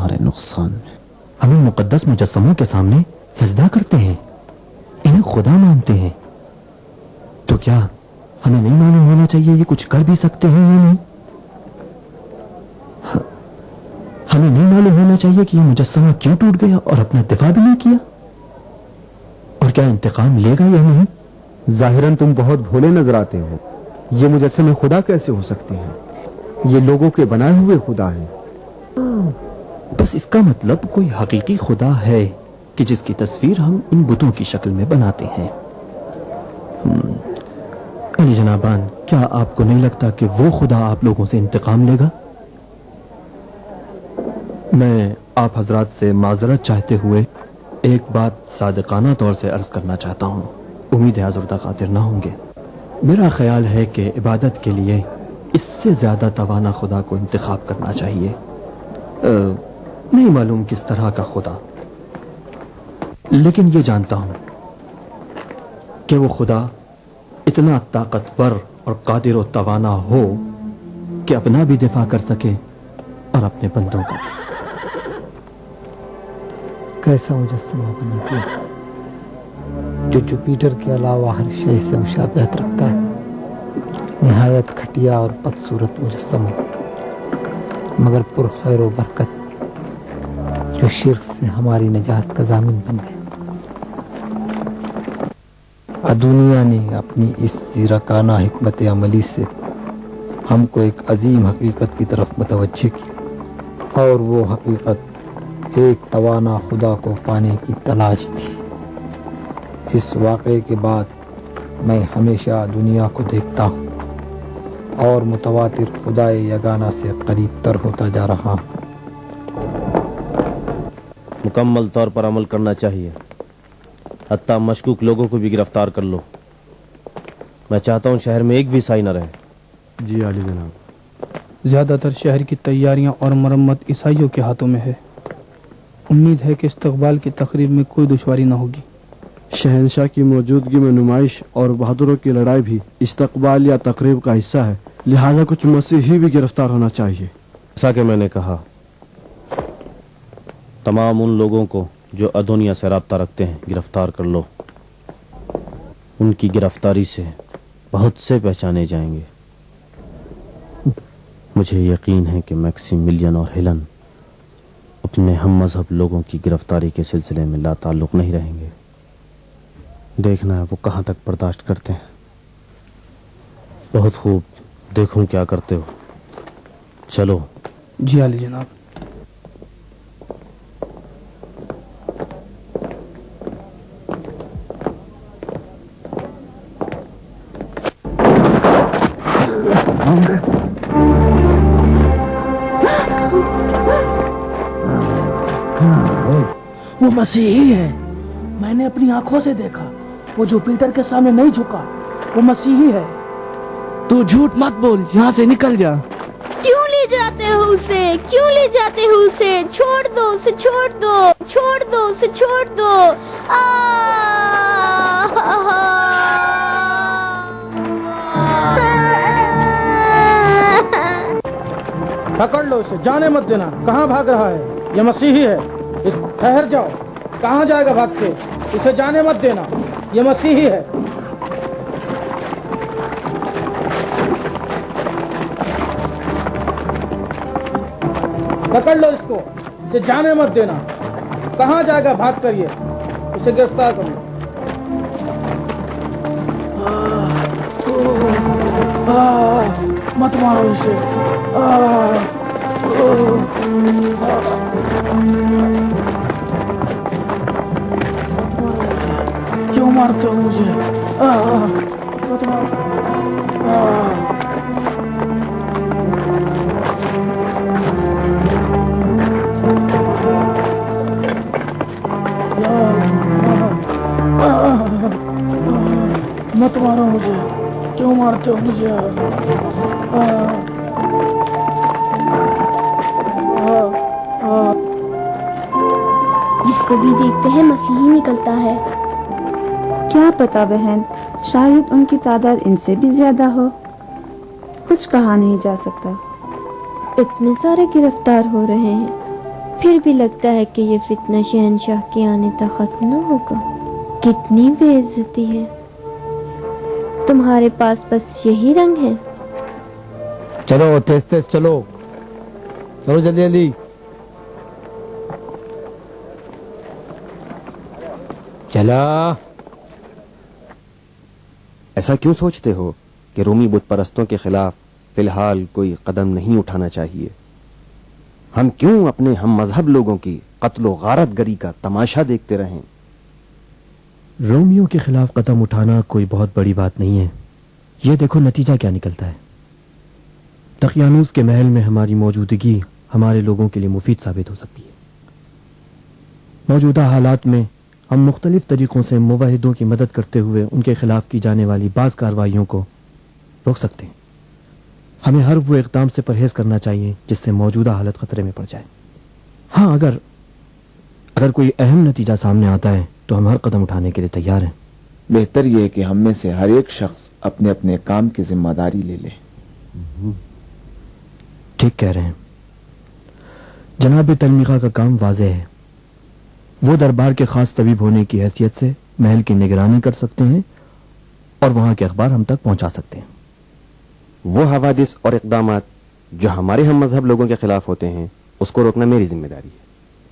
तुम्हारे नुकसान में। हम इन मुकद्दस मुजस्समों के सामने सजदा करते हैं, इन्हें खुदा मानते हैं, तो क्या हमें नहीं मालूम होना चाहिए ये कुछ कर भी सकते हैं या नहीं? हमें नहीं मालूम होना चाहिए कि ये मुजस्समा क्यों टूट गया और अपना दिफा भी नहीं किया, और क्या इंतकाम लेगा या नहीं? ظاہراً تم بہت بھولے نظر آتے ہو. یہ مجسمے خدا کیسے ہو سکتے ہیں؟ یہ لوگوں کے بنائے ہوئے خدا ہیں. بس اس کا مطلب کوئی حقیقی خدا ہے کہ جس کی تصویر ہم ان بتوں کی شکل میں بناتے ہیں. علی جنابان، کیا آپ کو نہیں لگتا کہ وہ خدا آپ لوگوں سے انتقام لے گا؟ میں آپ حضرات سے معذرت چاہتے ہوئے ایک بات صادقانہ طور سے عرض کرنا چاہتا ہوں. امید ہے آزردہ خاطر نہ ہوں گے. میرا خیال ہے کہ عبادت کے لیے اس سے زیادہ توانا خدا کو انتخاب کرنا چاہیے. نہیں معلوم کس طرح کا خدا، لیکن یہ جانتا ہوں کہ وہ خدا اتنا طاقتور اور قادر و توانا ہو کہ اپنا بھی دفاع کر سکے اور اپنے بندوں کا. کیسا مجسمہ بنا دیا جو جوپیٹر کے علاوہ ہر شے سے مشابہت رکھتا ہے. نہایت گھٹیا اور بدصورت مجسمہ، مگر پرخیر و برکت، جو شرک سے ہماری نجات کا ضامن بن گئے. دنیا نے اپنی اس زیرکانہ حکمت عملی سے ہم کو ایک عظیم حقیقت کی طرف متوجہ کیا، اور وہ حقیقت ایک توانا خدا کو پانے کی تلاش تھی. اس واقعے کے بعد میں ہمیشہ دنیا کو دیکھتا ہوں اور متواتر خدائے یگانہ سے قریب تر ہوتا جا رہا ہوں. مکمل طور پر عمل کرنا چاہیے، حتیٰ مشکوک لوگوں کو بھی گرفتار کر لو. میں چاہتا ہوں شہر میں ایک بھی عیسائی نہ رہے. جی عالی جناب. زیادہ تر شہر کی تیاریاں اور مرمت عیسائیوں کے ہاتھوں میں ہے. امید ہے کہ استقبال کی تقریب میں کوئی دشواری نہ ہوگی. شہنشاہ کی موجودگی میں نمائش اور بہادروں کی لڑائی بھی استقبال یا تقریب کا حصہ ہے، لہذا کچھ مسیحی بھی گرفتار ہونا چاہیے. جیسا کہ میں نے کہا، تمام ان لوگوں کو جو ادونیا سے رابطہ رکھتے ہیں گرفتار کر لو. ان کی گرفتاری سے بہت سے پہچانے جائیں گے. مجھے یقین ہے کہ میکسیملین اور ہیلن اپنے ہم مذہب لوگوں کی گرفتاری کے سلسلے میں لا تعلق نہیں رہیں گے. دیکھنا ہے وہ کہاں تک برداشت کرتے ہیں. بہت خوب، دیکھوں کیا کرتے ہو. چلو. جی علی جناب. وہ مسیحی ہے، میں نے اپنی آنکھوں سے دیکھا. وہ جوپیٹر کے سامنے نہیں جھکا. وہ مسیحی ہے. تو جھوٹ مت بول، یہاں سے نکل جا. کیوں لے جاتے ہو اسے؟ کیوں لے جاتے ہو اسے؟ چھوڑ دو اسے، چھوڑ دو، چھوڑ دو اسے، چھوڑ دو. پکڑ لو اسے، جانے مت دینا. کہاں بھاگ رہا ہے؟ یہ مسیحی ہے. ٹھہر جاؤ. کہاں جائے گا بھاگ کے؟ اسے جانے مت دینا. یہ مسیحی ہے. پکڑ لو اس کو، اسے جانے مت دینا. کہاں جائے گا بھاگ کر؟ یہ اسے گرفتار کر لو. مت مارو اسے. کیوں مارتے ہو مجھے؟ مت مارو. مت مارو مجھے. کیوں مارتے ہو مجھے؟ جس کو بھی دیکھتے ہیں مسیحی نکلتا ہے. کیا پتا بہن، شاید ان کی تعداد ان سے بھی زیادہ ہو. کچھ کہا نہیں جا سکتا. اتنے سارے گرفتار ہو رہے ہیں، پھر بھی لگتا ہے کہ یہ فتنہ شہنشاہ کے آنے تک ختم نہ ہوگا. کتنی بے عزتی ہے. تمہارے پاس بس یہی رنگ ہے؟ چلو تیز تیز چلو، چلو جلدی جلدی. چلا. ایسا کیوں سوچتے ہو کہ رومی بت پرستوں کے خلاف فی الحال کوئی قدم نہیں اٹھانا چاہیے؟ ہم کیوں اپنے ہم مذہب لوگوں کی قتل و غارت گری کا تماشا دیکھتے رہیں؟ رومیوں کے خلاف قدم اٹھانا کوئی بہت بڑی بات نہیں ہے. یہ دیکھو نتیجہ کیا نکلتا ہے. دقیانوس کے محل میں ہماری موجودگی ہمارے لوگوں کے لیے مفید ثابت ہو سکتی ہے. موجودہ حالات میں ہم مختلف طریقوں سے موحدوں کی مدد کرتے ہوئے ان کے خلاف کی جانے والی بعض کارروائیوں کو روک سکتے ہیں. ہمیں ہر وہ اقدام سے پرہیز کرنا چاہیے جس سے موجودہ حالت خطرے میں پڑ جائے. ہاں، اگر کوئی اہم نتیجہ سامنے آتا ہے تو ہم ہر قدم اٹھانے کے لیے تیار ہیں. بہتر یہ ہے کہ ہم میں سے ہر ایک شخص اپنے اپنے کام کی ذمہ داری لے لے. ٹھیک کہہ رہے ہیں. جناب تلمیقہ کا کام واضح ہے. وہ دربار کے خاص طبیب ہونے کی حیثیت سے محل کی نگرانی کر سکتے ہیں اور وہاں کے اخبار ہم تک پہنچا سکتے ہیں. وہ حوادث اور اقدامات جو ہمارے ہم مذہب لوگوں کے خلاف ہوتے ہیں اس کو روکنا میری ذمہ داری ہے.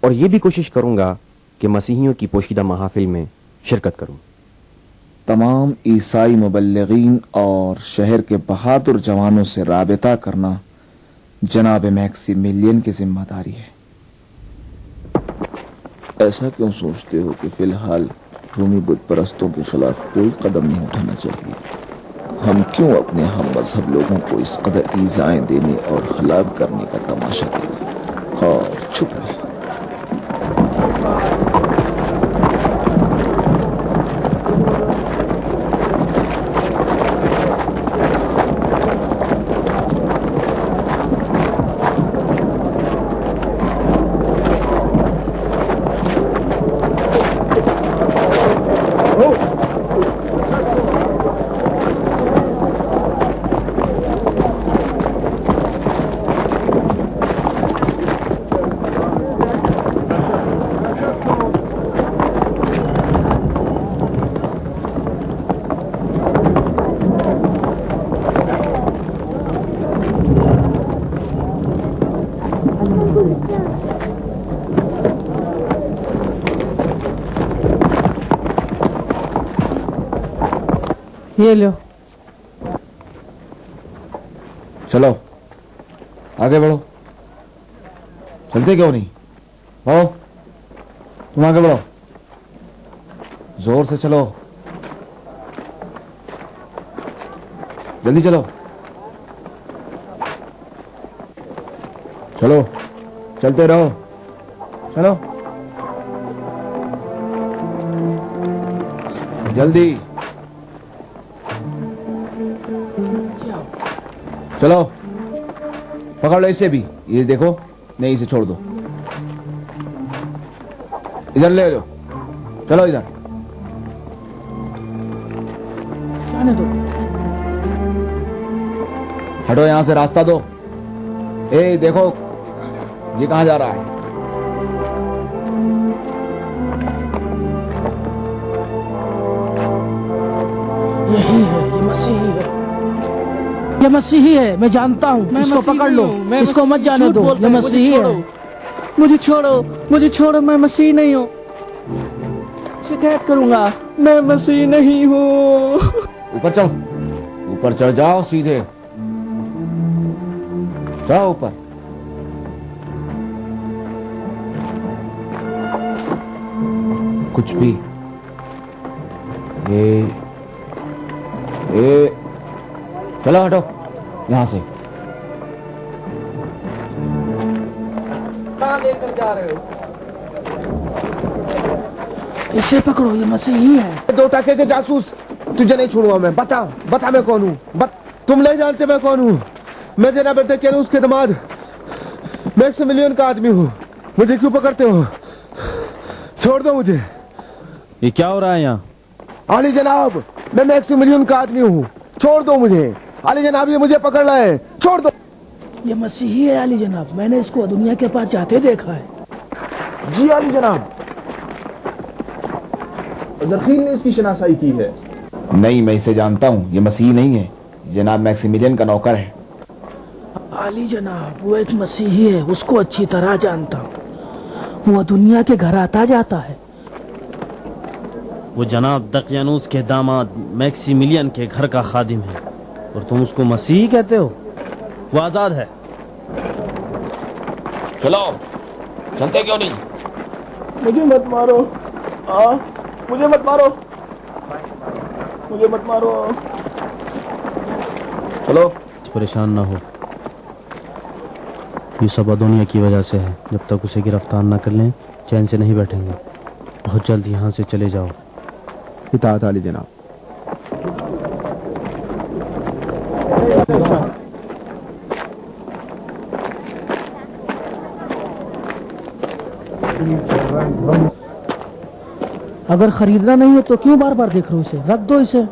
اور یہ بھی کوشش کروں گا کہ مسیحیوں کی پوشیدہ محافل میں شرکت کروں. تمام عیسائی مبلغین اور شہر کے بہادر جوانوں سے رابطہ کرنا جناب میکسی ملین کی ذمہ داری ہے. ایسا کیوں سوچتے ہو کہ فی الحال رومی بت پرستوں کے خلاف کوئی قدم نہیں اٹھانا چاہیے؟ ہم کیوں اپنے ہم مذہب لوگوں کو اس قدر ایذائیں دینے اور ہلاک کرنے کا تماشا دیکھیں اور چھپ رہے؟ یہ لو. چلو آگے بڑھو. چلتے کیوں نہیں؟ آؤ تم آگے بڑھو. زور سے چلو، جلدی چلو. چلو چلتے رہو. چلو جلدی. چلو پکڑ لو اسے بھی. یہ دیکھو، نہیں اسے چھوڑ دو. ادھر لے لو. چلو ادھر. جانے دو. ہٹو یہاں سے، راستہ دو. اے دیکھو یہ کہاں جا رہا ہے؟ یہی ہے، یہ مسیحی ہے. یہ مسیحی ہے، میں جانتا ہوں. اس کو پکڑ لو، اس کو مت جانے دو. یہ مسیحی ہے. مجھے چھوڑو، مجھے چھوڑو. میں مسیحی نہیں ہوں. شکایت کروں گا. میں مسیحی نہیں ہوں. اوپر چڑھ، اوپر چڑھ جاؤ سیدھے. جاؤ اوپر. کچھ بھی چلو ہٹو یہاں سے. کہاں لے کر جا رہے ہو؟ اسے پکڑو، یہ مسیحی ہے. دو ٹکے کے جاسوس. تجھے نہیں چھوڑوں میں. بتا میں کون ہوں. تم نہیں جانتے میں کون ہوں. میں جناب تلمیقہ کے دماد میکسی ملین کا آدمی ہوں. مجھے کیوں پکڑتے ہو؟ چھوڑ دو مجھے. یہ کیا ہو رہا ہے یہاں؟ علی جناب، میں میکسی ملین کا آدمی ہوں. چھوڑ دو مجھے. علی جناب یہ مجھے پکڑ رہا ہے. چھوڑ دو. یہ مسیحی ہے علی جناب. میں نے اس کو دنیا کے پاس جاتے دیکھا ہے. جی عالی جناب. زرخیل نے اس کی شناسائی کی ہے. نہیں، میں اسے جانتا ہوں. یہ مسیحی نہیں ہے، جناب میکسیمیلین کا نوکر ہے. عالی جناب وہ ایک مسیحی ہے، اس کو اچھی طرح جانتا ہوں. وہ دنیا کے گھر آتا جاتا ہے. وہ جناب دقیانوس کے داماد میکسیمیلین کے گھر کا خادم ہے، اور تم اس کو مسیحی کہتے ہو؟ وہ آزاد ہے. چلو، چلتے کیوں نہیں؟ مجھے مت مارو، مجھے مت مارو، مجھے مت مارو. چلو. پریشان نہ ہو، یہ سب ادونیا کی وجہ سے ہے. جب تک اسے گرفتار نہ کر لیں چین سے نہیں بیٹھیں گے. بہت جلد یہاں سے چلے جاؤ. اطاعت عالی جناب. اگر خریدنا نہیں ہے تو کیوں بار بار دیکھ رہے ہو اسے؟ رکھ دو اسے.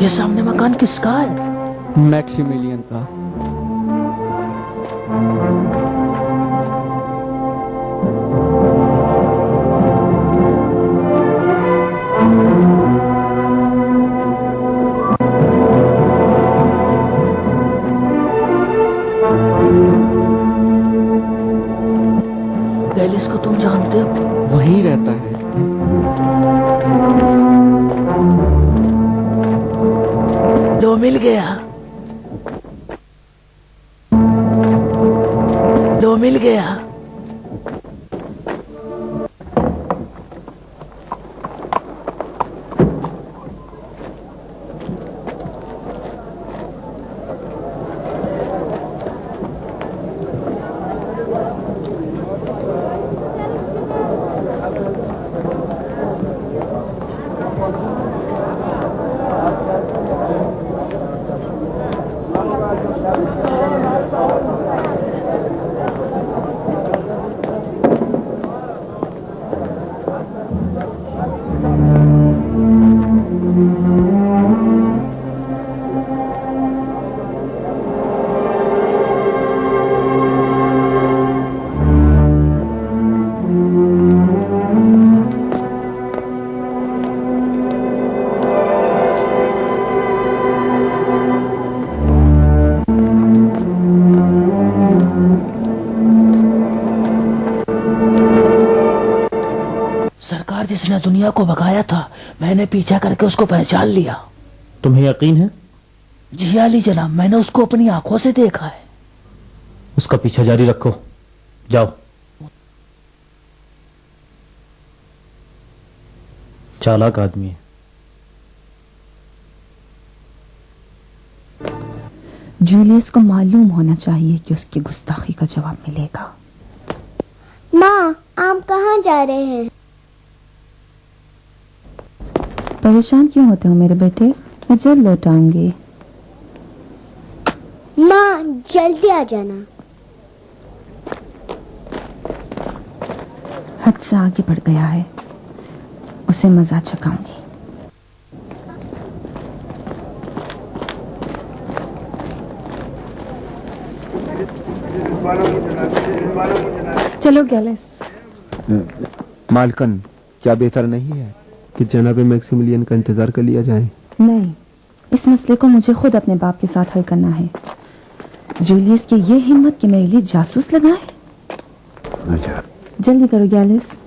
یہ سامنے مکان کس کا ہے؟ میکسیمیلین کا. گیلس کو تم جانتے ہو؟ وہی رہتا ہے. لو مل گیا، لو مل گیا. جس نے دنیا کو بھگایا تھا، میں نے پیچھا کر کے اس کو پہچان لیا. تمہیں یقین ہے؟ जी आली जनाब, मैंने उसको अपनी आंखों से देखा है। उसका पीछा जारी रखो, जाओ। चालाक आदमी है। जूलियस को मालूम होना चाहिए कि उसकी गुस्ताखी का जवाब मिलेगा। माँ, आप कहाँ जा रहे हैं? परेशान क्यों होते हो मेरे बेटे? मैं जल्द लौट आऊंगी। माँ, जल्दी आ जाना। हद से आगे बढ़ गया है, उसे मजा चखाऊंगी। चलो गैलिस। मालकन, क्या बेहतर नहीं है कि जनाब मैक्सिमिलियन का इंतजार कर लिया जाए? नहीं, इस मसले को मुझे खुद अपने बाप के साथ हल करना है। जूलियस की ये हिम्मत कि मेरे लिए जासूस लगाए। अच्छा। जल्दी करो गैलिस।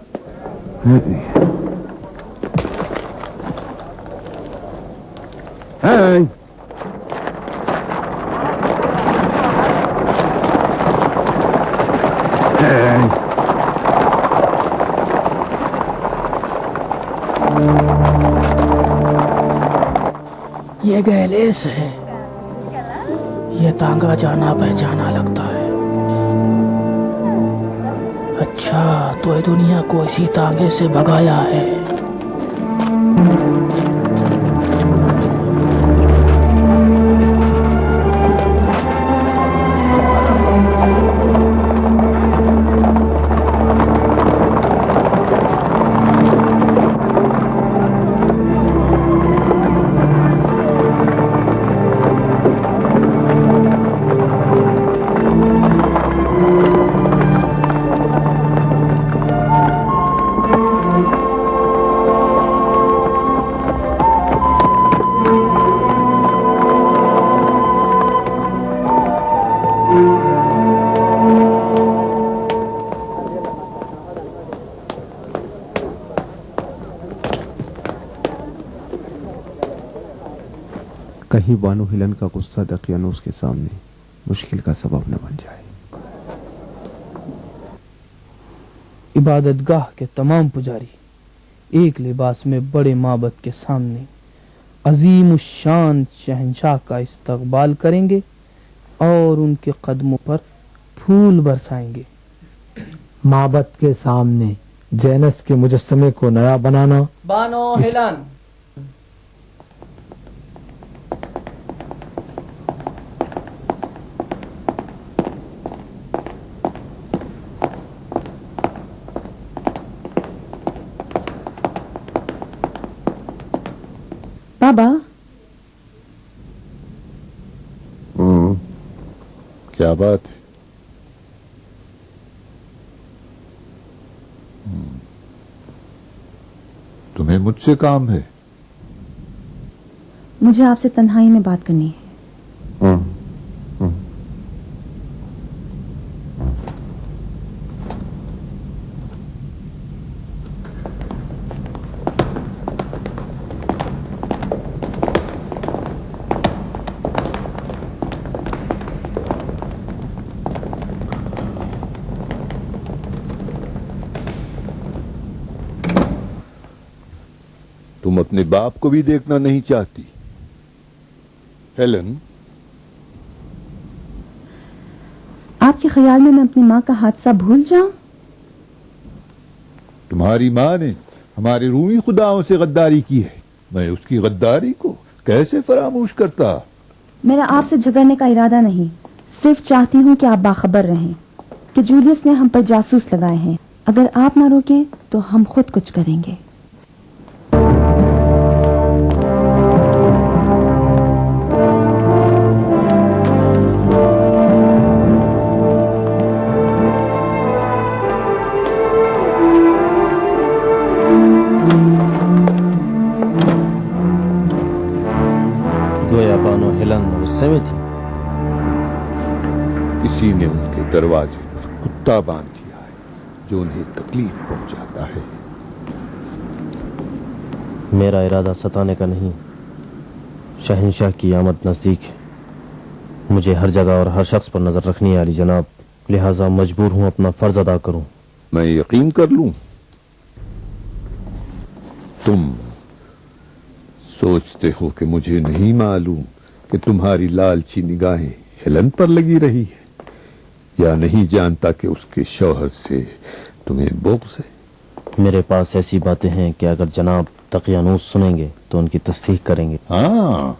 ये गैलिस है। ये तांगा जाना पहचाना लगता है। अच्छा, तो ये दुनिया को इसी तांगे से भगाया है। कहीं बानो हिलन का गुस्सा दकियानूस के सामने मुश्किल का सबब न बन जाए। इबादतगाह के तमाम पुजारी एक लिबास में बड़े माबद के सामने अजीम शान शहंशाह का इस्तकबाल करेंगे और उनके कदमों पर फूल बरसाएंगे। माबद के सामने जैनस के मुजस्समे को नया बनाना। बानो हिलन। बाबा, क्या बात है? तुम्हें मुझसे काम है? मुझे आपसे तन्हाई में बात करनी है। तुम अपने बाप को भी देखना नहीं चाहती? हेलन, आपके ख्याल में मैं अपनी माँ का हादसा भूल जाऊं? तुम्हारी माँ ने हमारे रूमी खुदाओं से गद्दारी की है। मैं उसकी गद्दारी को कैसे फरामोश करता? मेरा आपसे झगड़ने का इरादा नहीं, सिर्फ चाहती हूँ कि आप बाखबर रहें कि जूलियस ने हम पर जासूस लगाए हैं। अगर आप ना रोके तो हम खुद कुछ करेंगे। गोया बानो हिलन गुस्से में थी। किसी ने उनके दरवाजे पर कुत्ता बांध दिया है जो उन्हें तकलीफ पहुंचाता है। मेरा इरादा सताने का नहीं, शहंशाह की आमद नजदीक है। मुझे हर जगह और हर शख्स पर नजर रखनी है अली जनाब, लिहाजा मजबूर हूं अपना फर्ज अदा करूं। मैं यकीन कर लूं। तुम सोचते हो कि मुझे नहीं मालूम कि तुम्हारी लालची निगाहें हेलन पर लगी रही है, या नहीं जानता कि उसके शौहर से तुम्हें बुग़्ज़ है। मेरे पास ऐसी बातें हैं कि अगर जनाब तकियानूस सुनेंगे तो उनकी तस्दीक करेंगे। हाँ,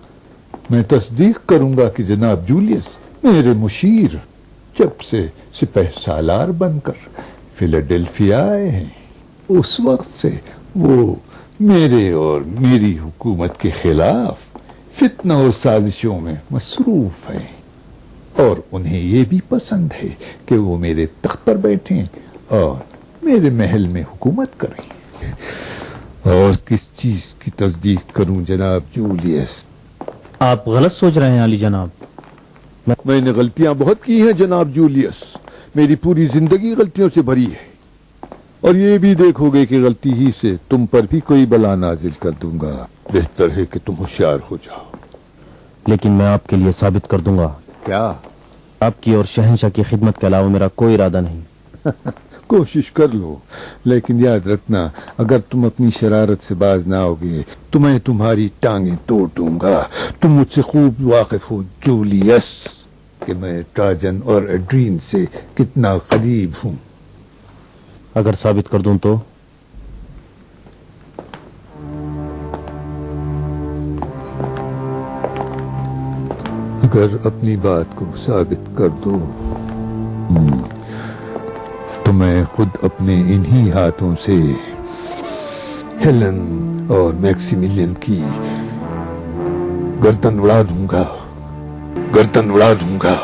मैं तस्दीक करूंगा कि जनाब जूलियस मेरे मुशीर जब से सिपह सालार बनकर फिलाडेल्फिया आए हैं, उस वक्त से वो मेरे और मेरी हुकूमत के खिलाफ फितना और साजिशों में मसरूफ हैं, और उन्हें ये भी पसंद है कि वो मेरे तख्त पर बैठें और मेरे महल में हुकूमत करें। और किस चीज की तस्दीक करूं जनाब जूलियस? आप गलत सोच रहे हैं अली जनाब। मैंने गलतियां बहुत की हैं जनाब जूलियस, मेरी पूरी जिंदगी गलतियों से भरी है, और ये भी देखोगे कि गलती ही से तुम पर भी कोई बला नाजिल कर दूंगा। बेहतर है कि तुम होशियार हो जाओ। लेकिन मैं आपके लिए साबित कर दूंगा। क्या? आपकी और शहंशाह की खिदमत के अलावा मेरा कोई इरादा नहीं। कोशिश कर लो, लेकिन याद रखना, अगर तुम अपनी शरारत से बाज ना आओगे तो मैं तुम्हारी टांगें तोड़ दूंगा। तुम मुझसे खूब वाकिफ हो जूलियस कि मैं ट्राजन और एड्रीन से कितना करीब हूं। अगर साबित कर दूं तो? अगर अपनी बात को साबित कर दो तो मैं खुद अपने इन्हीं हाथों से हेलन और मैक्सिमिलियन की गर्दन उड़ा दूंगा, गर्दन उड़ा दूंगा।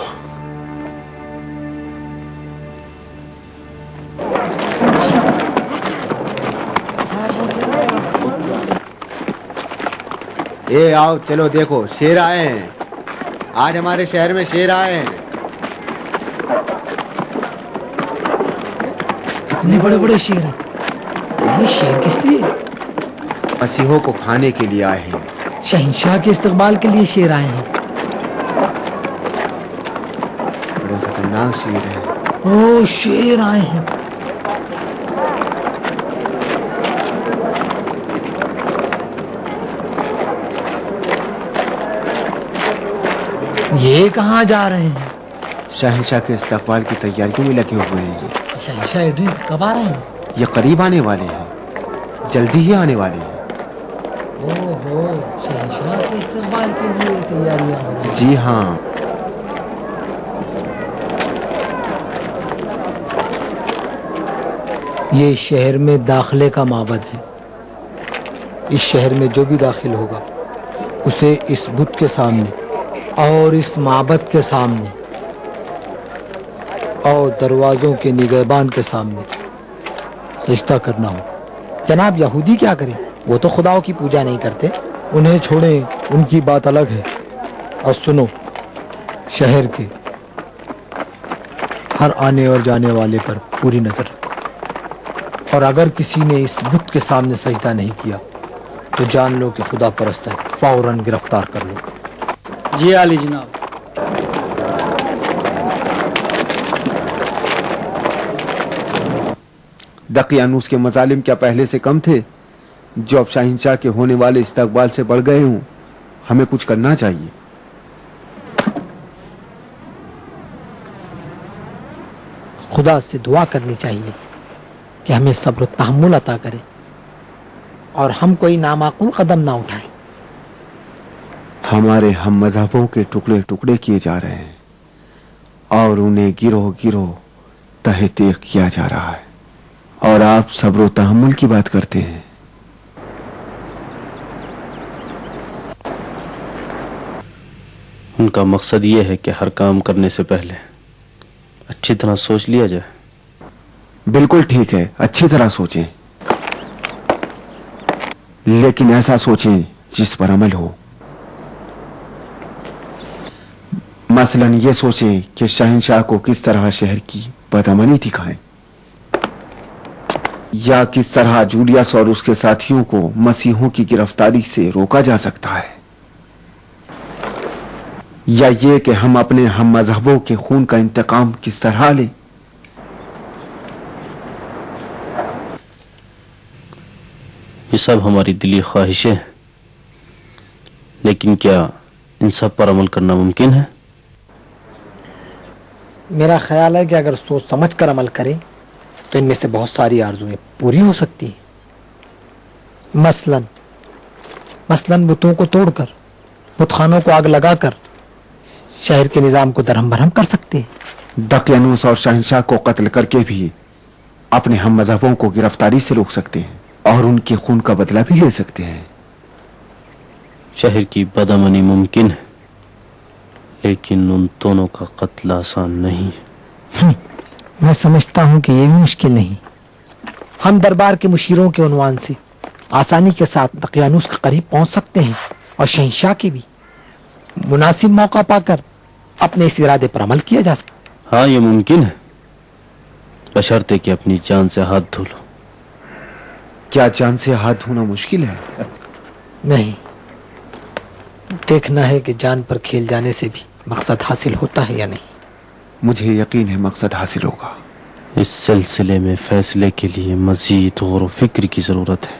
ए आओ चलो देखो, शेर आए हैं। आज हमारे शहर में शेर आए हैं। इतने बड़े बड़े शेर हैं। ये शेर किस लिए? मसीहों को खाने के लिए आए हैं। शहंशाह के इस्तकबाल के लिए शेर आए हैं। बड़े खतरनाक शेर हैं। ओ शेर आए हैं। ये कहाँ जा रहे हैं? शहंशाह के इस्तकबाल की तैयारियों में लगे हुए हैं ये। शहंशाह एड्रीन कब आ रहे हैं? ये करीब आने वाले हैं, जल्दी ही आने वाले हैं। ओहो, शहंशाह के इस्तकबाल के लिए तैयारियां हो रही हैं। जी हाँ। ये शहर में दाखिले का माबद है। इस शहर में जो भी दाखिल होगा उसे इस बुत के सामने और इस माबद के सामने और दरवाजों के निगहबान के सामने सजदा करना हो। जनाब यहूदी क्या करें? वो तो खुदाओं की पूजा नहीं करते। उन्हें छोड़ें, उनकी बात अलग है। और सुनो, शहर के हर आने और जाने वाले पर पूरी नजर रखो, और अगर किसी ने इस बुत के सामने सजदा नहीं किया तो जान लो कि खुदा परस्त है, फौरन गिरफ्तार कर लो। जी आली जनाब। दकियानूस के मजालिम क्या पहले से कम थे? जो अब शहंशाह के होने वाले इस्तकबाल से बढ़ गए हूं। हमें कुछ करना चाहिए। खुदा से दुआ करनी चाहिए कि हमें सब्र तहम्मुल अता करे और हम कोई नामाकुल कदम ना उठाएं। हमारे हम मजहबों के टुकड़े टुकड़े किए जा रहे हैं और उन्हें गिरोह गिरोह तहे तेग किया जा रहा है, और आप सब्र तहम्मुल की बात करते हैं। उनका मकसद ये है कि हर काम करने से पहले अच्छी तरह सोच लिया जाए। बिल्कुल ठीक है, अच्छी तरह सोचें, लेकिन ऐसा सोचें जिस पर अमल हो। मसलन ये सोचें कि शहंशाह को किस तरह शहर की बदअमनी दिखाएं, या किस तरह जूलियस और उसके साथियों को मसीहों की गिरफ्तारी से रोका जा सकता है। یا یہ کہ ہم اپنے ہم مذہبوں کے خون کا انتقام کس طرح لیں؟ یہ سب ہماری دلی خواہشیں ہیں، لیکن کیا ان سب پر عمل کرنا ممکن ہے؟ میرا خیال ہے کہ اگر سوچ سمجھ کر عمل کریں تو ان میں سے بہت ساری آرزویں پوری ہو سکتی ہیں۔ مثلاً بتوں کو توڑ کر، بت خانوں کو آگ لگا کر شہر کے نظام کو درہم برہم کر سکتے ہیں۔ دقیانوس اور شہنشاہ کو قتل کر کے بھی اپنے ہم مذہبوں کو گرفتاری سے روک سکتے ہیں اور ان کے خون کا بدلہ بھی لے سکتے ہیں۔ شہر کی بدامنی ممکن ہے، لیکن ان دونوں کا قتل آسان نہیں ہے۔ میں سمجھتا ہوں کہ یہ بھی مشکل نہیں۔ ہم دربار کے مشیروں کے عنوان سے آسانی کے ساتھ دقیانوس کے قریب پہنچ سکتے ہیں اور شہنشاہ کے بھی مناسب موقع پا کر اپنے اس ارادے پر عمل کیا جا سکتا۔ ہاں یہ ممکن ہے، بشرطے کہ اپنی جان سے ہاتھ دھو لو۔ کیا جان سے ہاتھ دھونا مشکل ہے؟ نہیں، دیکھنا ہے کہ جان پر کھیل جانے سے بھی مقصد حاصل ہوتا ہے یا نہیں۔ مجھے یقین ہے مقصد حاصل ہوگا۔ اس سلسلے میں فیصلے کے لیے مزید غور و فکر کی ضرورت ہے۔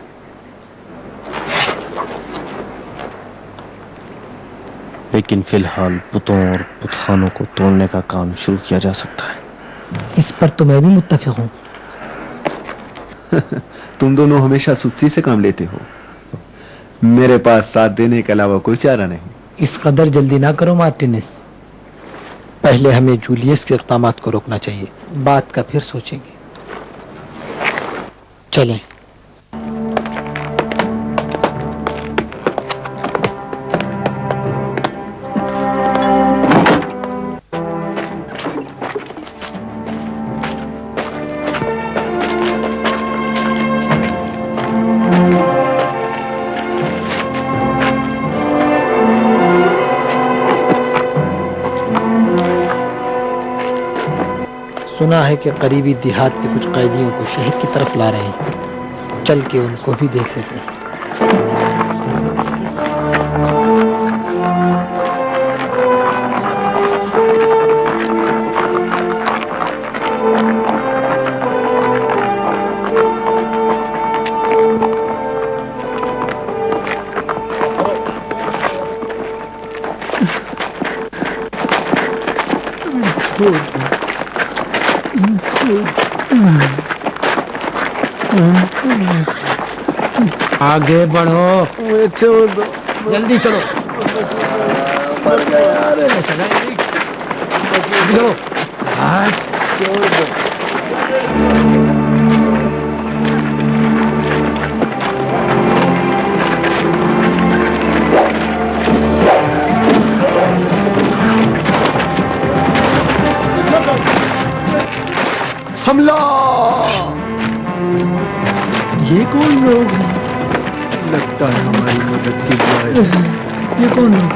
لیکن فی الحال بتوں اور بت خانوں کو توڑنے کا کام شروع کیا جا سکتا ہے۔ اس پر تو میں بھی متفق ہوں۔ تم دونوں ہمیشہ سستی سے کام لیتے ہو، میرے پاس ساتھ دینے کے علاوہ کوئی چارہ نہیں۔ اس قدر جلدی نہ کرو مارٹینس، پہلے ہمیں جولیس کے اقدامات کو روکنا چاہیے، بات کا پھر سوچیں گے۔ چلیں۔ سنا ہے کہ قریبی دیہات کے کچھ قیدیوں کو شہر کی طرف لا رہے ہیں، چل کے ان کو بھی دیکھ لیتے ہیں۔ آگے بڑھو، جلدی چلو۔ حملہ! یہ کون لوگ ہیں؟ لگتا ہے ہماری مدد کی جائے۔ یہ کون لوگ؟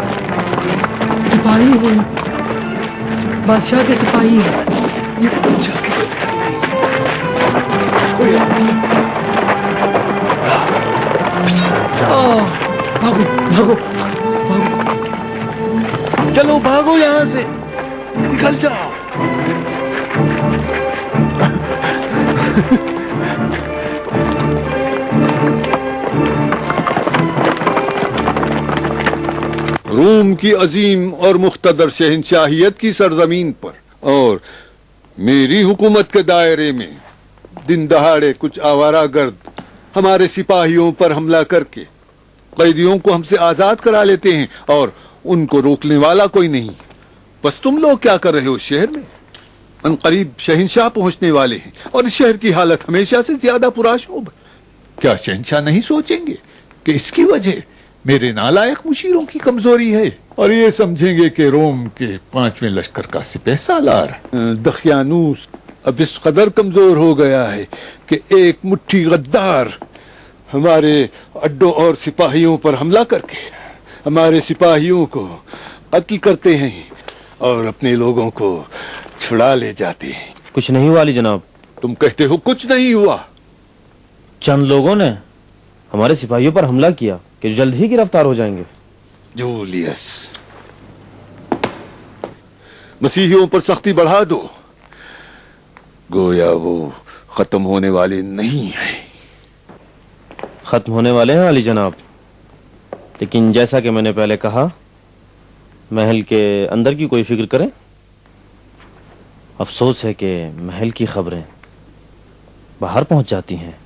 سپاہی ہیں، بادشاہ کے سپاہی ہیں۔ یہ بادشاہ کے سپاہی نہیں ہے، کوئی اور لگتا ہے۔ بھاگو بھاگو بھاگو، چلو بھاگو یہاں سے، نکل جاؤ۔ روم کی عظیم اور مقتدر شہنشاہیت کی سرزمین پر اور میری حکومت کے دائرے میں دن دہاڑے کچھ آوارہ گرد ہمارے سپاہیوں پر حملہ کر کے قیدیوں کو ہم سے آزاد کرا لیتے ہیں اور ان کو روکنے والا کوئی نہیں۔ بس تم لوگ کیا کر رہے ہو شہر میں؟ ان قریب شہنشاہ پہنچنے والے ہیں اور اس شہر کی حالت ہمیشہ سے زیادہ پرآشوب ہے۔ کیا شہنشاہ نہیں سوچیں گے کہ اس کی وجہ میرے نالائق مشیروں کی کمزوری ہے، اور یہ سمجھیں گے کہ روم کے 5ویں لشکر کا سپہ سالار دقیانوس اب اس قدر کمزور ہو گیا ہے کہ ایک مٹھی غدار ہمارے اڈوں اور سپاہیوں پر حملہ کر کے ہمارے سپاہیوں کو قتل کرتے ہیں اور اپنے لوگوں کو چھڑا لے جاتے ہیں۔ کچھ نہیں ہوا علی جناب۔ تم کہتے ہو کچھ نہیں ہوا؟ چند لوگوں نے ہمارے سپاہیوں پر حملہ کیا کہ جلد ہی گرفتار ہو جائیں گے۔ جولیس، मसीहियों पर सख्ती बढ़ा दो, गोया वो खत्म होने वाले नहीं है। खत्म होने वाले हैं अली जनाब, लेकिन जैसा कि मैंने पहले कहा, महल के अंदर की कोई फिक्र करें। अफसोस है कि महल की खबरें बाहर पहुंच जाती हैं।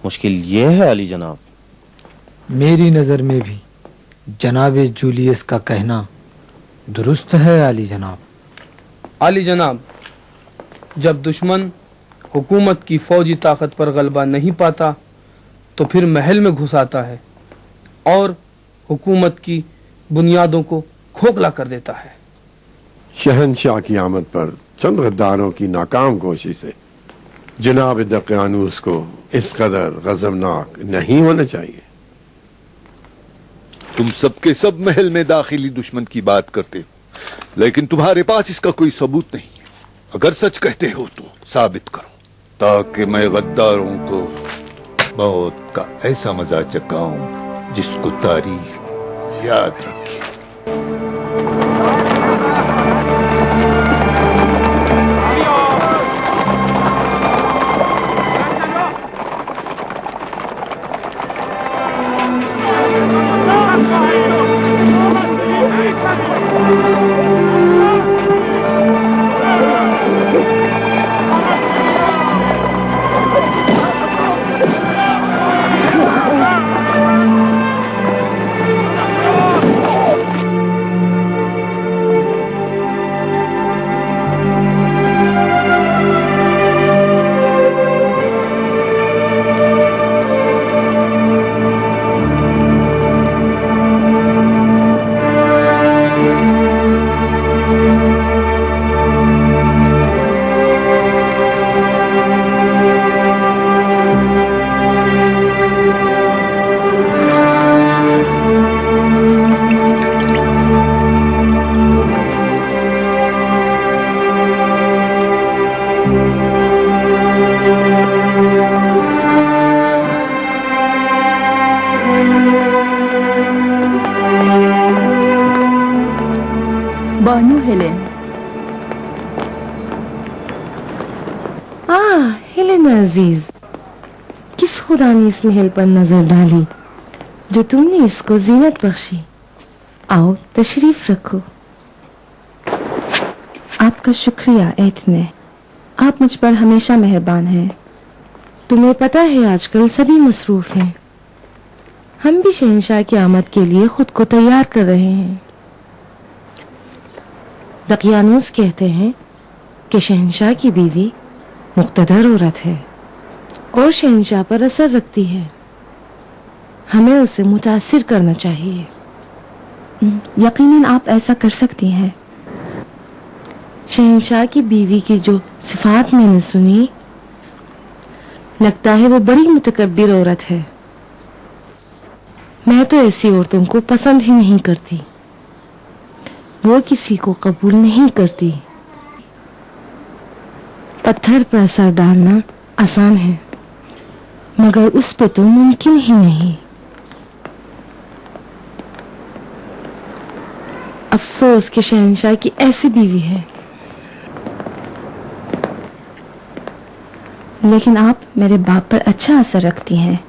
मुश्किल ये है अली जनाब। मेरी नजर में भी जनाब जूलियस का कहना दुरुस्त है अली जनाब। अली जनाब, जब दुश्मन हुकूमत की फौजी ताकत पर गलबा नहीं पाता तो फिर महल में घुस आता है और हुकूमत की बुनियादों को खोखला कर देता है। शहनशाह की आमद पर चंद गद्दारों की नाकाम कोशिश से जनाब दकियानूस को इस कदर गजबनाक नहीं होना चाहिए। तुम सबके सब महल में दाखिली दुश्मन की बात करते हो, लेकिन तुम्हारे पास इसका कोई सबूत नहीं है। अगर सच कहते हो तो साबित करो, ताकि मैं गद्दारों को मौत का ऐसा मजा चखाऊं जिसको तारीख याद रखे। बानू हेलेन। हेलेन अजीज, किस खुदा ने इस महल पर नजर डाली जो तुमने इसको जीनत बख्शी। आओ तशरीफ रखो। आपका शुक्रिया एतने, आप मुझ पर हमेशा मेहरबान हैं। तुम्हें पता है आजकल सभी मसरूफ हैं। हम भी शहंशाह की आमद के लिए खुद को तैयार कर रहे हैं। दकियानूस कहते हैं कि शहंशाह की बीवी मुक्तदर औरत है और शहंशाह पर असर रखती है। हमें उसे मुतासिर करना चाहिए। यकीनन आप ऐसा कर सकती हैं। शहंशाह की बीवी की जो सिफात मैंने सुनी, लगता है वो बड़ी मुतकब्बिर औरत है। मैं तो ऐसी औरतों को पसंद ही नहीं करती। वो किसी को कबूल नहीं करती। पत्थर पर असर डालना आसान है, मगर उस पे तो मुमकिन ही नहीं। अफसोस कि शहंशाह की ऐसी बीवी है। लेकिन आप मेरे बाप पर अच्छा असर रखती हैं।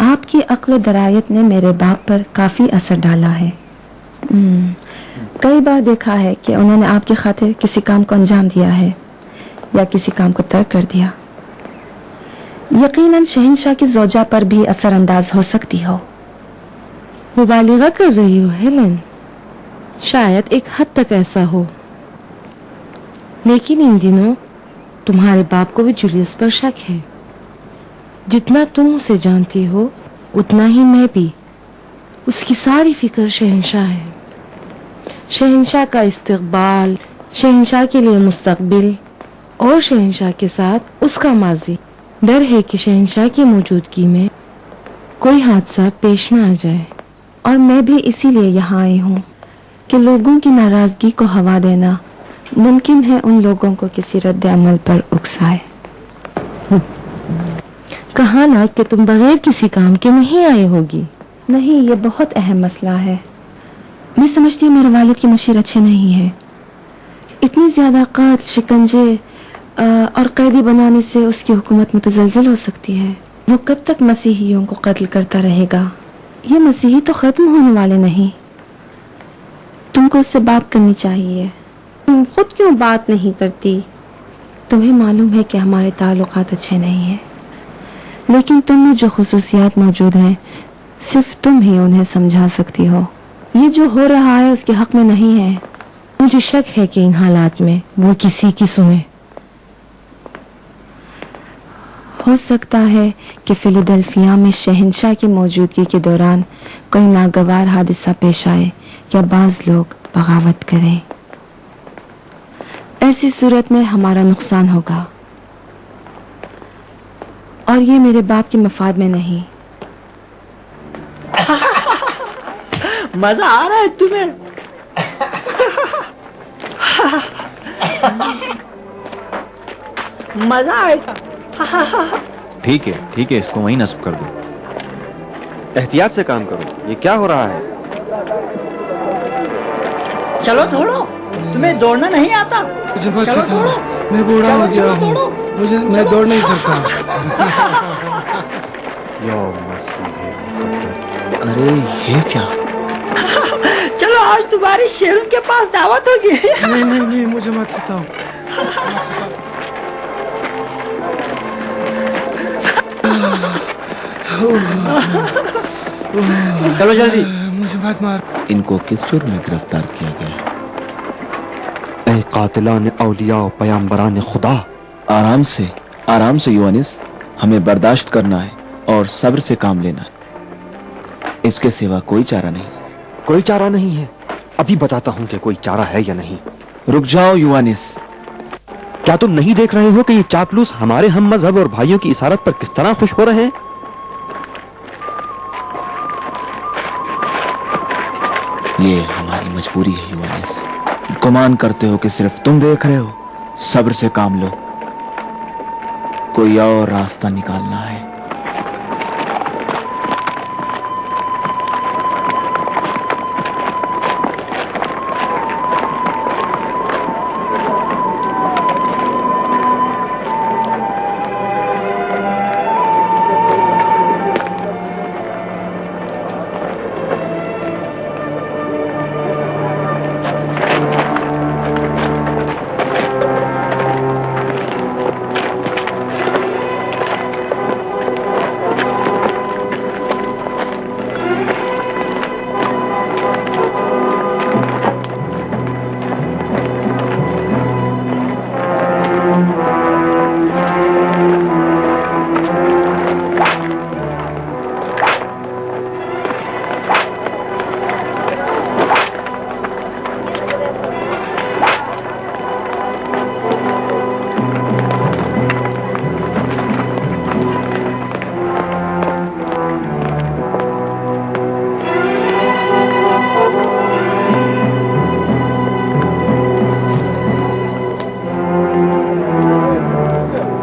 आपकी अक्ल दरायत ने मेरे बाप पर काफी असर डाला है। कई बार देखा है कि उन्होंने आपकी खातिर किसी काम को अंजाम दिया है या किसी काम को तर्क कर दिया। यकीनन शहंशाह की ज़ौजा पर भी असरअंदाज हो सकती हो। मुबालिगा कर रही हो हेलेन, शायद एक हद तक ऐसा हो, लेकिन इन दिनों तुम्हारे बाप को भी जूलियस पर शक है। जितना तुम उसे जानती हो उतना ही मैं भी। उसकी सारी फिक्र शहंशाह है। शहंशाह का इस्तकबाल, शहंशाह के लिए मुस्तकबिल और शहंशाह के साथ उसका माजी। डर है कि शहंशाह की मौजूदगी में कोई हादसा पेश न आ जाए। और मैं भी इसीलिए यहाँ आई हूँ कि लोगों की नाराजगी को हवा देना मुमकिन है उन लोगों को किसी रद्द अमल पर उकसाए। कहा ना कि तुम बगैर किसी काम के नहीं आई होगी। नहीं, ये बहुत अहम मसला है। मैं समझती हूँ मेरे वालिद की मुशीर अच्छे नहीं है, इतनी ज्यादा कत्ल, शिकंजे और कैदी बनाने से उसकी हुकूमत मुतजलजिल हो सकती है। वो कब तक मसीहियों को कत्ल करता रहेगा? ये मसीही तो खत्म होने वाले नहीं। तुमको उससे बात करनी चाहिए। तुम खुद क्यों बात नहीं करती? तुम्हें मालूम है कि हमारे ताल्लुकात अच्छे नहीं हैं, लेकिन तुम में जो खुसूसियात मौजूद हैं सिर्फ तुम ही उन्हें समझा सकती हो। ये जो हो रहा है उसके हक में नहीं है। मुझे शक है कि इन हालात में वो किसी की सुने। हो सकता है कि फिलाडेल्फिया में शहंशाह की मौजूदगी के दौरान कोई नागवार हादसा पेश आए या बाज लोग बगावत करें। ऐसी सूरत में हमारा नुकसान होगा और ये मेरे बाप के मफाद में नहीं। मजा आ रहा है तुम्हें? मजा आएगा। ठीक है, इसको वहीं नस्ब कर दो। एहतियात से काम करो। ये क्या हो रहा है? चलो दौड़ो। तुम्हें दौड़ना नहीं आता? मुझे बस चलो दौड़ो। मैं बूढ़ा हो गया हूँ। दौड़ो। मैं दौड़ नहीं सकता। अरे ये क्या? चलो आज तुम्हारी शेरों के पास दावत होगी। नहीं, मुझे मत सिखाओ। चलो जल्दी। मुझे मत मार। इनको किस जुर्म में गिरफ्तार किया गया? ऐ कातिलान औलिया पयंबरान खुदा। आराम से यूनिस, हमें बर्दाश्त करना है और सब्र से काम लेना है। इसके सिवा कोई चारा नहीं। कोई चारा नहीं है? अभी बताता हूं कि कोई चारा है या नहीं। रुक जाओ यूनिस। क्या तुम नहीं देख रहे हो कि ये चापलूस हमारे हम मजहब और भाइयों की इशारत पर किस तरह खुश हो रहे हैं? ये हमारी मजबूरी है यूनिस। गुमान करते हो कि सिर्फ तुम देख रहे हो। सब्र से काम लो, कोई और रास्ता निकालना है।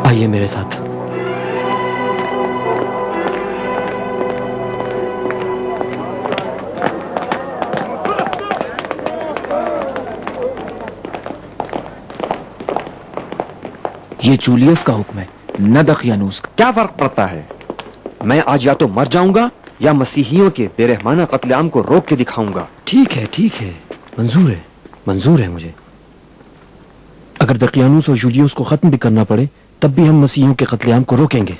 आइए मेरे साथ। ये जूलियस का हुक्म है, न दकियानूस का। क्या फर्क पड़ता है? मैं आज या तो मर जाऊंगा या मसीहियों के बेरहमाना कत्लेआम को रोक के दिखाऊंगा। ठीक है, मंजूर है मुझे। अगर दकियानूस और जूलियस को खत्म भी करना पड़े तब भी हम मसीहियों के कत्लेआम को रोकेंगे।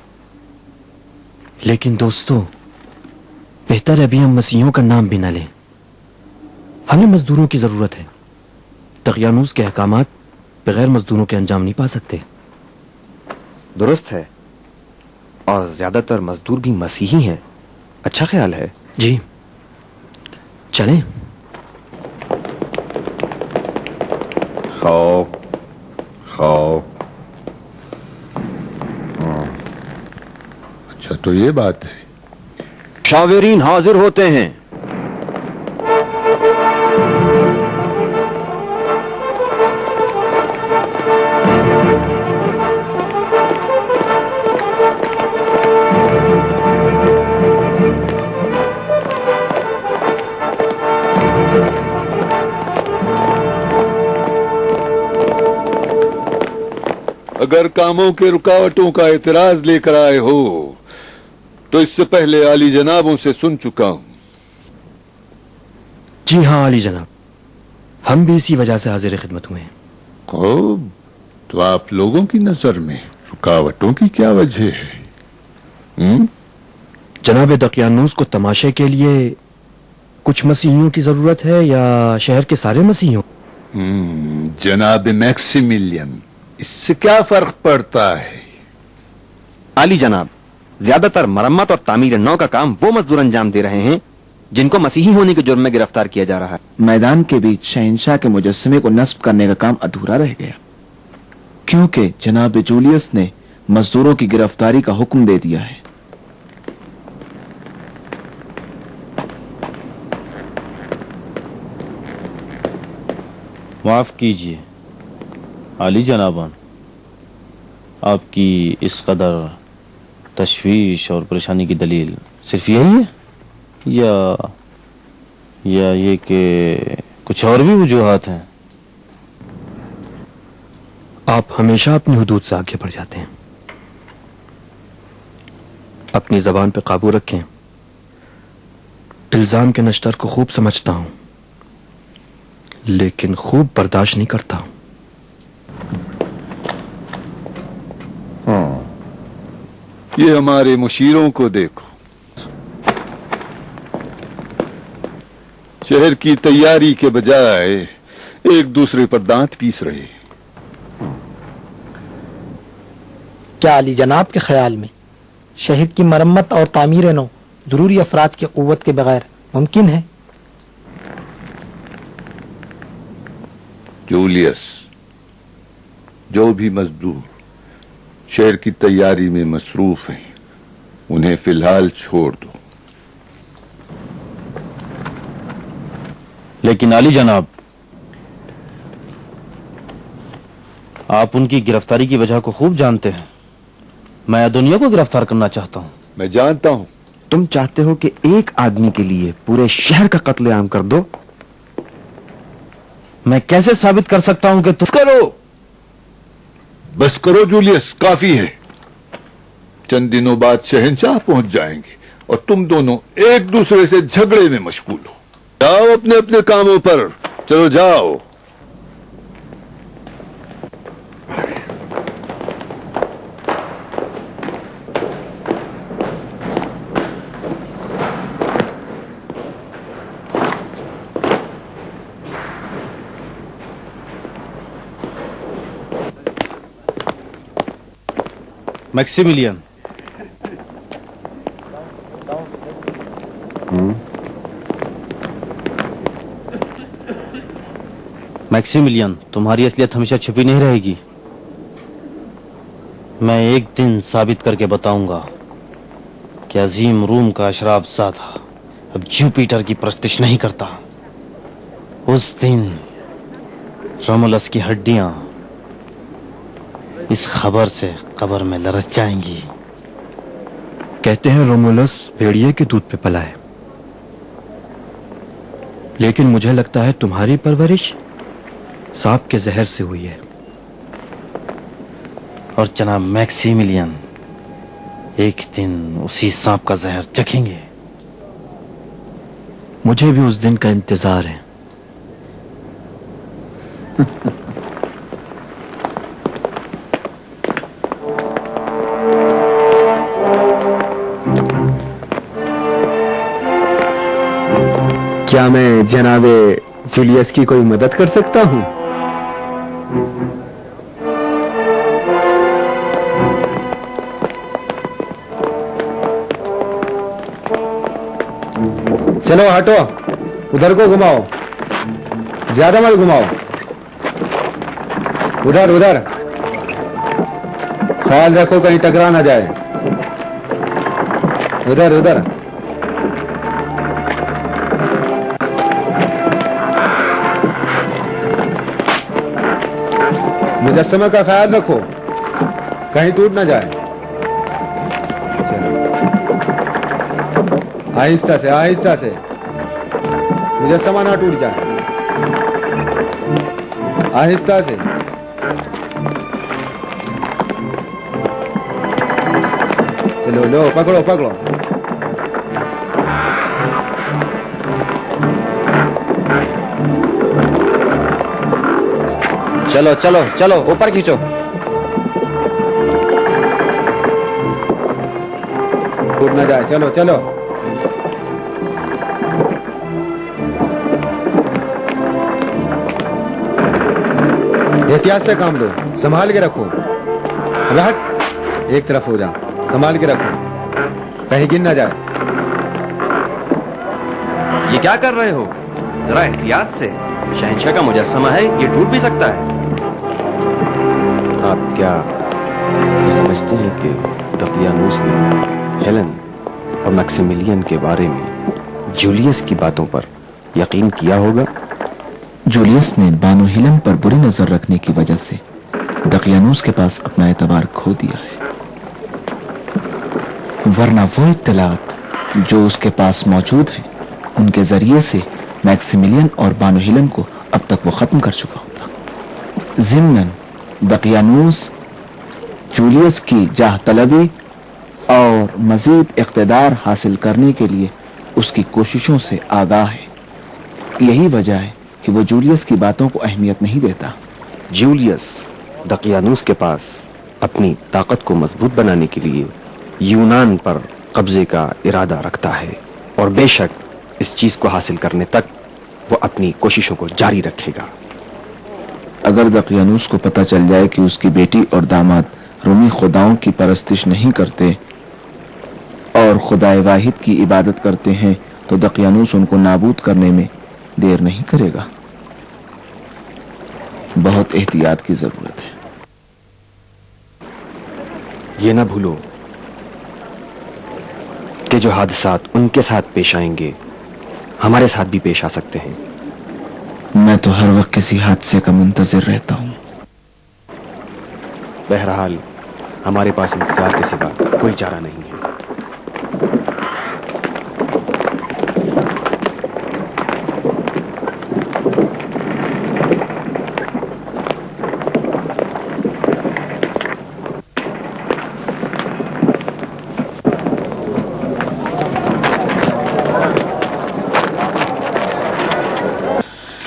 लेकिन दोस्तों, बेहतर है अभी हम मसीहियों का नाम भी न लें। हमें मजदूरों की जरूरत है। दकियानूस के अहकामात बगैर मजदूरों के अंजाम नहीं पा सकते। दुरुस्त है, और ज्यादातर मजदूर भी मसीही हैं। अच्छा ख्याल है। जी चलें। खौफ अच्छा, तो ये बात है। शावेरीन हाजिर होते हैं। अगर कामों के रुकावटों का एतराज लेकर आए हो तो इससे पहले आली जनाबों से सुन चुका हूं। जी हाँ आली जनाब, हम भी इसी वजह से हाजिर खिदमत हुए हैं। खूब, तो आप लोगों की नजर में रुकावटों की क्या वजह है? जनाब दकियानूस को तमाशे के लिए कुछ मसीहियों की जरूरत है या शहर के सारे मसीहियों? जनाब मैक्सिमिलियन, इससे क्या फर्क पड़ता है? आली जनाब, ज्यादातर मरम्मत और तामीर नौ का काम वो मजदूर अंजाम दे रहे हैं जिनको मसीही होने के जुर्म में गिरफ्तार किया जा रहा है। मैदान के बीच शहंशाह के मुजस्समे को नस्ब करने का काम अधूरा रह गया, क्योंकि जनाब जूलियस ने मजदूरों की गिरफ्तारी का हुक्म दे दिया है। माफ कीजिए आली जनाबान, आपकी इस कदर तशवीश और परेशानी की दलील सिर्फ यही है या ये कि कुछ और भी वजूहात हैं? आप हमेशा अपनी हुदूद से आगे बढ़ जाते हैं। अपनी जबान पे काबू रखें। इल्जाम के नश्तर को खूब समझता हूं, लेकिन खूब बर्दाश्त नहीं करता हूं। ये हमारे मुशीरों को देखो, शहर की तैयारी के बजाय एक दूसरे पर दांत पीस रहे। क्या अली जनाब के ख्याल में शहर की मरम्मत और तामीर नौ जरूरी अफराद की कुव्वत के बगैर मुमकिन है? जूलियस, जो भी मजदूर शहर की तैयारी में मसरूफ हैं, उन्हें फिलहाल छोड़ दो। लेकिन आली जनाब, आप उनकी गिरफ्तारी की वजह को खूब जानते हैं। मैं अदुनिया को गिरफ्तार करना चाहता हूं। मैं जानता हूं। तुम चाहते हो कि एक आदमी के लिए पूरे शहर का कत्लेआम कर दो? मैं कैसे साबित कर सकता हूं कि तुम करो? बस करो जूलियस, काफी है। चंद दिनों बाद शहंशाह पहुंच जाएंगे और तुम दोनों एक दूसरे से झगड़े में मशगूल हो। जाओ अपने अपने कामों पर, चलो जाओ। मैक्सिमिलियन, मैक्सिमिलियन, तुम्हारी असलियत हमेशा छिपी नहीं रहेगी। मैं एक दिन साबित करके बताऊंगा कि अजीम रूम का अशराफ ज़ादा अब जुपिटर की परस्तिश नहीं करता। उस दिन रोमुलस की हड्डियां इस खबर से कब्र में लरस जाएंगी। कहते हैं रोमुलस भेड़िए के दूध पे पला है, लेकिन मुझे लगता है तुम्हारी परवरिश सांप के जहर से हुई है। और जनाब मैक्सिमिलियन एक दिन उसी सांप का जहर चखेंगे। मुझे भी उस दिन का इंतजार है। क्या मैं जनाबे जूलियस की कोई मदद कर सकता हूं? चलो हटो, उधर को घुमाओ, ज्यादा मत घुमाओ। उधर उधर, ख्याल रखो कहीं टकरा ना जाए। उधर उधर। मुजस्समे का ख्याल रखो, कहीं टूट ना जाए। आहिस्ता से आहिस्ता से, मुजस्समा ना टूट जाए। आहिस्ता से। लो लो पकड़ो पकड़ो। चलो चलो चलो ऊपर खींचो। टूट ना जाए, चलो चलो। एहतियात से काम लो, संभाल के रखो। हट, एक तरफ हो जा, संभाल के रखो, कहीं गिर ना जाए। ये क्या कर रहे हो? जरा एहतियात से, शहंशाह का मुजस्समा है, ये टूट भी सकता है। आप क्या ये समझते हैं कि दकियानूस ने हेलन और मैक्सिमिलियन के बारे में जूलियस की बातों पर यकीन किया होगा? जूलियस ने बानो हेलन पर बुरी नजर रखने की वजह से दकियानूस के पास अपना एतबार खो दिया है, वरना वो इत्तलात जो उसके पास मौजूद हैं, उनके जरिए से मैक्सिमिलियन और बानो हेलन को अब तक वो खत्म कर चुका होता। ज़िम्नन दकियानूस जूलियस की जाह तलबी और मजीद इख्तिदार हासिल करने के लिए उसकी कोशिशों से आगाह है। यही वजह है कि वो जूलियस की बातों को अहमियत नहीं देता। जूलियस दकियानूस के पास अपनी ताकत को मजबूत बनाने के लिए यूनान पर कब्जे का इरादा रखता है और बेशक इस चीज को हासिल करने तक वो अपनी कोशिशों को जारी रखेगा। अगर दकियानूस को पता चल जाए कि उसकी बेटी और दामाद रूमी खुदाओं की परस्तिश नहीं करते और खुदाए वाहिद की इबादत करते हैं, तो दकियानूस उनको नाबूद करने में देर नहीं करेगा। बहुत एहतियात की जरूरत है। ये ना भूलो कि जो हादसात उनके साथ पेश आएंगे हमारे साथ भी पेश आ सकते हैं। मैं तो हर वक्त किसी हादसे का मुंतजिर रहता हूं। बहरहाल हमारे पास इंतजार के सिवा कोई चारा नहीं है।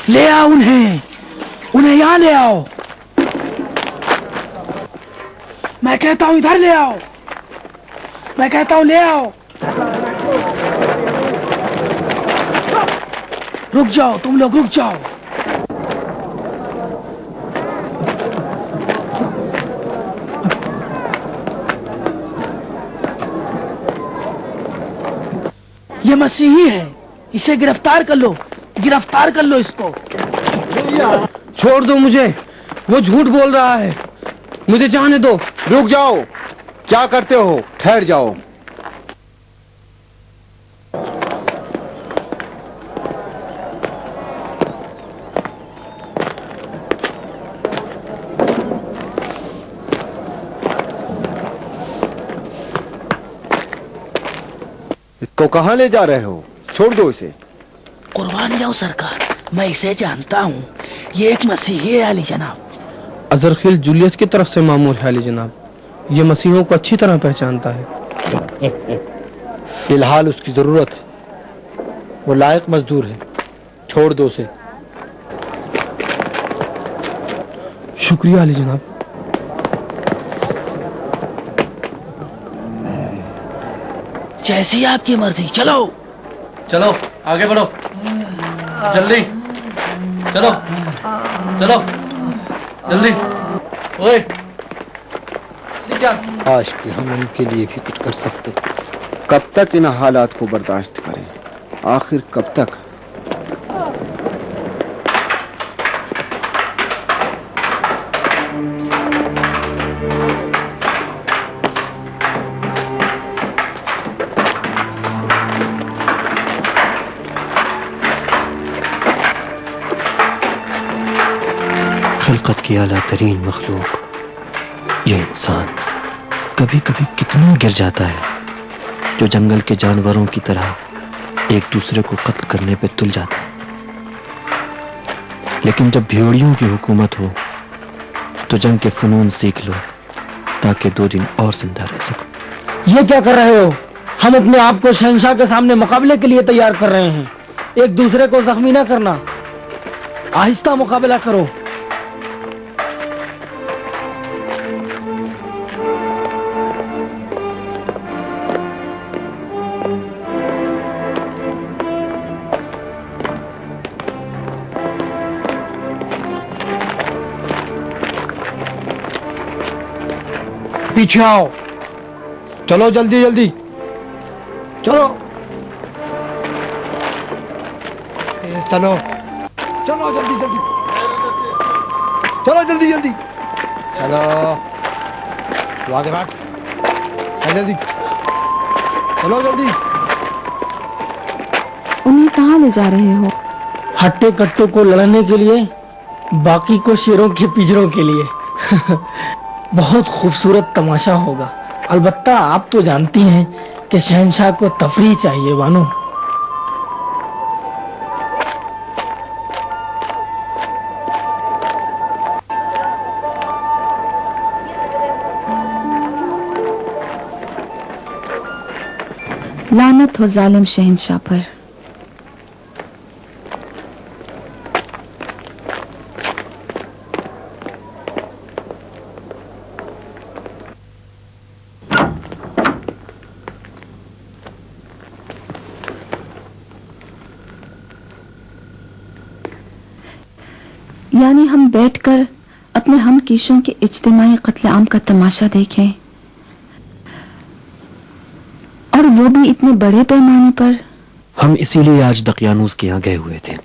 ले आओ उन्हें यहां ले आओ। मैं कहता हूं इधर ले आओ, मैं कहता हूं ले आओ। रुक जाओ, तुम लोग रुक जाओ। ये मसीही है, इसे गिरफ्तार कर लो, गिरफ्तार कर लो इसको। छोड़ दो मुझे, वो झूठ बोल रहा है, मुझे जाने दो। रुक जाओ, क्या करते हो? ठहर जाओ। इसको कहां ले जा रहे हो? छोड़ दो इसे। कुर्बान जाओ सरकार, मैं इसे जानता हूँ, ये एक मसीही है अली जनाब। अजरखिल जूलियस की तरफ से मामूर है अली जनाब, ये मसीहों को अच्छी तरह पहचानता है। फिलहाल उसकी जरूरत है, वो लायक मजदूर है, छोड़ दो उसे। शुक्रिया अली जनाब। जैसी आपकी मर्जी। चलो चलो आगे बढ़ो, जल्दी चलो चलो जल्दी। ओए काश कि हम उनके लिए भी कुछ कर सकते। कब तक इन हालात को बर्दाश्त करें? आखिर कब तक? खिलकत की आला तरीन मखलूक ये इंसान कभी कभी कितना गिर जाता है, जो जंगल के जानवरों की तरह एक दूसरे को कत्ल करने पे तुल जाता है। लेकिन जब भेड़ियों की हुकूमत हो तो जंग के फनून सीख लो ताकि 2 दिन और जिंदा रह सको। یہ کیا کر رہے ہو؟ ہم اپنے آپ کو شہنشاہ کے سامنے مقابلے کے لیے تیار کر رہے ہیں. ایک دوسرے کو زخمی نہ کرنا، آہستہ مقابلہ کرو. پیچھے آؤ، چلو جلدی جلدی چلو، تیز چلو، چلو جلدی جلدی، چلو جلدی جلدی، چلو تو آگے بھاگ، چل جلدی، چلو جلدی. انہیں کہاں لے جا رہے ہو؟ ہٹے کٹے کو لڑنے کے لیے، باقی کو شیروں کے پنجروں کے لیے. بہت خوبصورت تماشا ہوگا. البتہ آپ تو جانتی ہیں کہ شہنشاہ کو تفریح چاہیے بانو. لعنت ہو ظالم شہنشاہ پر. یعنی ہم بیٹھ کر اپنے ہم کیشوں کے اجتماعی قتل عام کا تماشا دیکھیں، اور وہ بھی اتنے بڑے پیمانے پر. ہم اسی لیے آج دقیانوس کے یہاں گئے ہوئے تھے.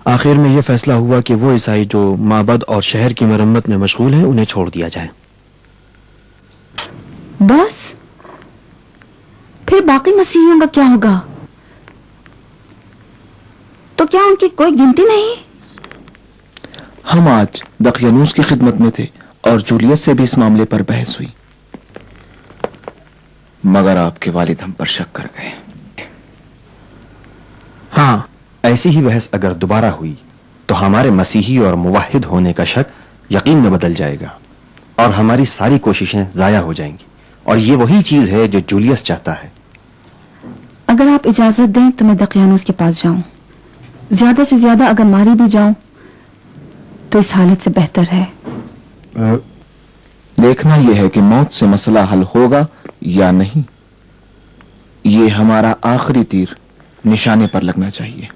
آخر میں یہ فیصلہ ہوا کہ وہ عیسائی جو معبد اور شہر کی مرمت میں مشغول ہیں انہیں چھوڑ دیا جائے. بس پھر باقی مسیحیوں کا کیا ہوگا؟ تو کیا ان کی کوئی گنتی نہیں؟ ہم آج دقیانوس کی خدمت میں تھے اور جولیس سے بھی اس معاملے پر بحث ہوئی، مگر آپ کے والد ہم پر شک کر گئے. ہاں، ایسی ہی بحث اگر دوبارہ ہوئی تو ہمارے مسیحی اور موحد ہونے کا شک یقین میں بدل جائے گا اور ہماری ساری کوششیں ضائع ہو جائیں گی، اور یہ وہی چیز ہے جو جولیس چاہتا ہے. اگر آپ اجازت دیں تو میں دقیانوس کے پاس جاؤں. زیادہ سے زیادہ اگر ماری بھی جاؤں تو اس حالت سے بہتر ہے. دیکھنا یہ ہے کہ موت سے مسئلہ حل ہوگا یا نہیں. یہ ہمارا آخری تیر نشانے پر لگنا چاہیے،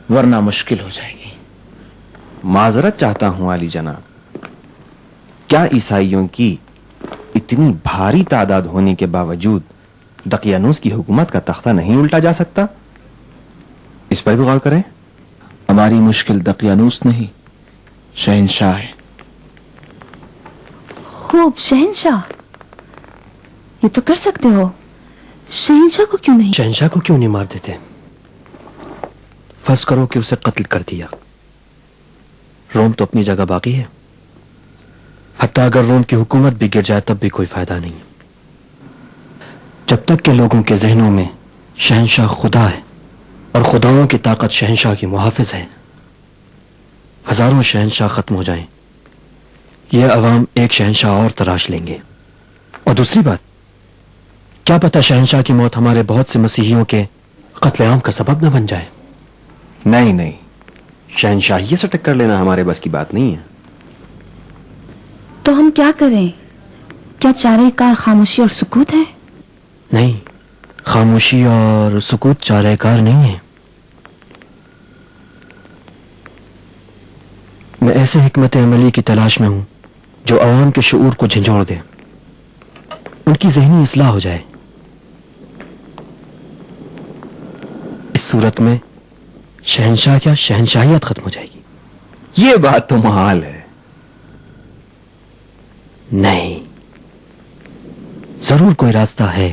ورنہ مشکل ہو جائے گی. معذرت چاہتا ہوں عالی جناب، کیا عیسائیوں کی اتنی بھاری تعداد ہونے کے باوجود دقیانوس کی حکومت کا تختہ نہیں الٹا جا سکتا؟ اس پر بھی غور کریں. ہماری مشکل دقیانوس نہیں، شہنشاہ ہے. خوب، شہنشاہ یہ تو کر سکتے ہو. شہنشاہ کو کیوں نہیں؟ شہنشاہ کو کیوں نہیں مار دیتے؟ فرض کرو کہ اسے قتل کر دیا، روم تو اپنی جگہ باقی ہے. حتیٰ اگر روم کی حکومت بھی گر جائے تب بھی کوئی فائدہ نہیں. جب تک کہ لوگوں کے ذہنوں میں شہنشاہ خدا ہے اور خداؤں کی طاقت شہنشاہ کی محافظ ہے، ہزاروں شہنشاہ ختم ہو جائیں، یہ عوام ایک شہنشاہ اور تراش لیں گے. اور دوسری بات، کیا پتہ شہنشاہ کی موت ہمارے بہت سے مسیحیوں کے قتل عام کا سبب نہ بن جائے. نہیں نہیں، شہنشاہیے سے ٹکر لینا ہمارے بس کی بات نہیں ہے. تو ہم کیا کریں؟ کیا چارے کار خاموشی اور سکوت ہے؟ نہیں، خاموشی اور سکوت چارہ کار نہیں ہے. میں ایسے حکمت عملی کی تلاش میں ہوں جو عوام کے شعور کو جھنجھوڑ دے، ان کی ذہنی اصلاح ہو جائے. اس صورت میں شہنشاہ کیا شہنشاہیت ختم ہو جائے گی. یہ بات تو محال ہے. نہیں، ضرور کوئی راستہ ہے،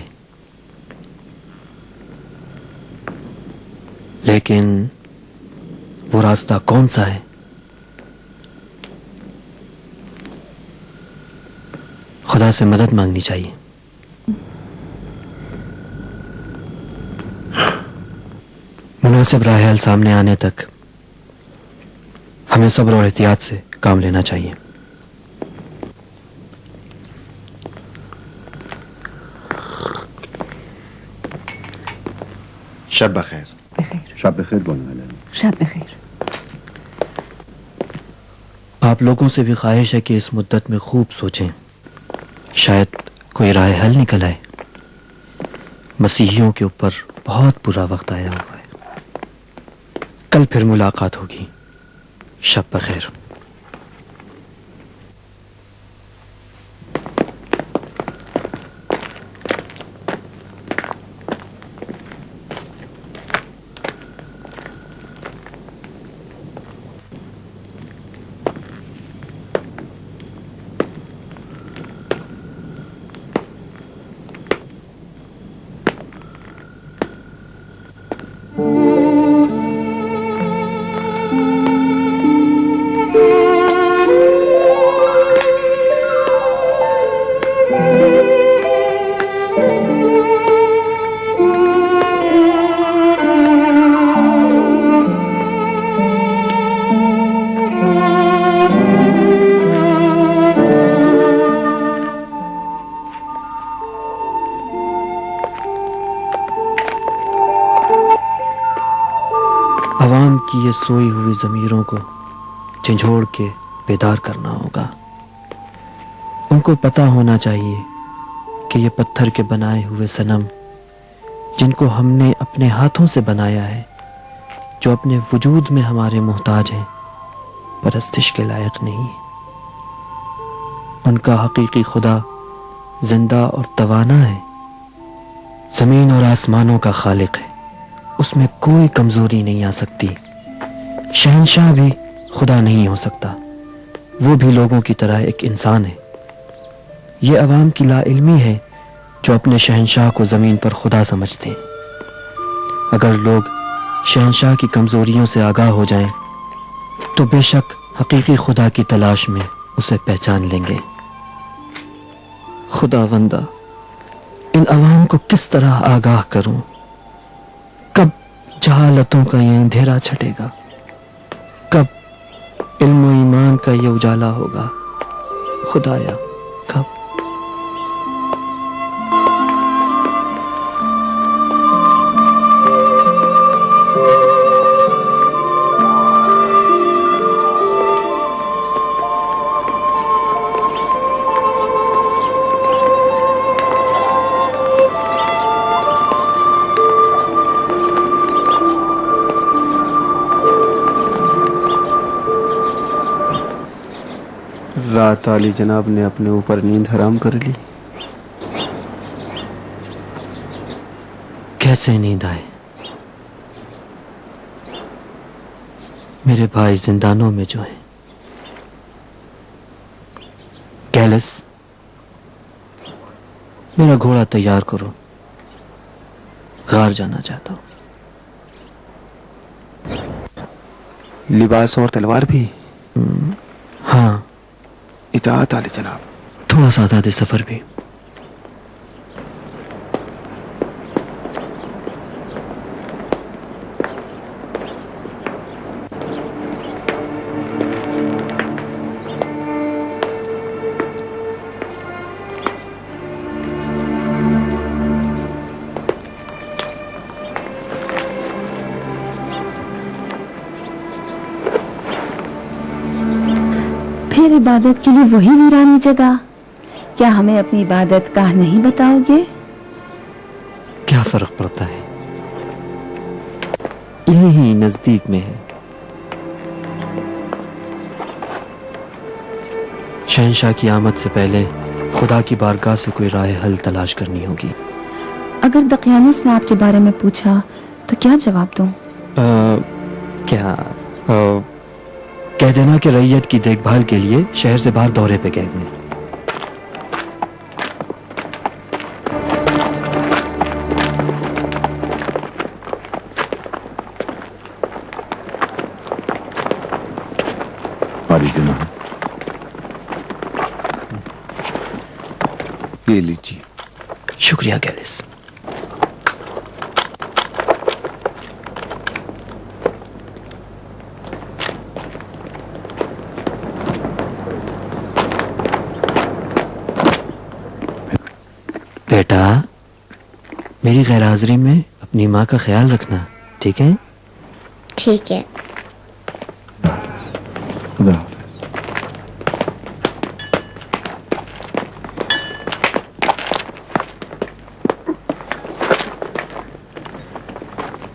لیکن وہ راستہ کون سا ہے؟ خدا سے مدد مانگنی چاہیے. مناسب راہ حل سامنے آنے تک ہمیں صبر اور احتیاط سے کام لینا چاہیے. شب بخیر. شب بخیر بانو هلن. شب بخیر. آپ لوگوں سے بھی خواہش ہے کہ اس مدت میں خوب سوچیں، شاید کوئی راہ حل نکل آئے. مسیحیوں کے اوپر بہت برا وقت آیا ہوا ہے. کل پھر ملاقات ہوگی. شب بخیر. عوام کی یہ سوئی ہوئی ضمیروں کو جھنجھوڑ کے بیدار کرنا ہوگا. ان کو پتہ ہونا چاہیے کہ یہ پتھر کے بنائے ہوئے صنم جن کو ہم نے اپنے ہاتھوں سے بنایا ہے، جو اپنے وجود میں ہمارے محتاج ہیں، پرستش کے لائق نہیں. ان کا حقیقی خدا زندہ اور توانا ہے، زمین اور آسمانوں کا خالق ہے. اس میں کوئی کمزوری نہیں آ سکتی. شہنشاہ بھی خدا نہیں ہو سکتا، وہ بھی لوگوں کی طرح ایک انسان ہے. یہ عوام کی لا علمی ہے جو اپنے شہنشاہ کو زمین پر خدا سمجھتے ہیں. اگر لوگ شہنشاہ کی کمزوریوں سے آگاہ ہو جائیں تو بے شک حقیقی خدا کی تلاش میں اسے پہچان لیں گے. خدا بندہ، ان عوام کو کس طرح آگاہ کروں؟ کب جہالتوں کا یہ اندھیرا چھٹے گا؟ کب علم و ایمان کا یہ اجالا ہوگا؟ خدایا کب؟ رات علی جناب نے اپنے اوپر نیند حرام کر لی. کیسے نیند آئے؟ میرے بھائی زندانوں میں جو ہیں. گیلس، میرا گھوڑا تیار کرو، غار جانا چاہتا ہوں. لباس اور تلوار بھی؟ ہاں. اطاعت علی جناب. تھوڑا سا آزاد سفر بھی. پھر عبادت کے لیے وہی ویرانی جگہ؟ کیا ہمیں اپنی عبادت گاہ نہیں بتاؤ گے؟ کیا فرق پڑتا ہے، یہی نزدیک میں ہے. شہنشاہ کی آمد سے پہلے خدا کی بارگاہ سے کوئی راہ حل تلاش کرنی ہوگی. اگر دقیانوس نے آپ کے بارے میں پوچھا تو کیا جواب دوں؟ کہہ دینا کہ رعیت کی دیکھ بھال کے لیے شہر سے باہر دورے پہ گئے ہوئے. علی جناب، یہ لیجیے. شکریہ گیلس. بیٹا، میری غیر حاضری میں اپنی ماں کا خیال رکھنا، ٹھیک ہے؟ ٹھیک ہے. خدا حافظ.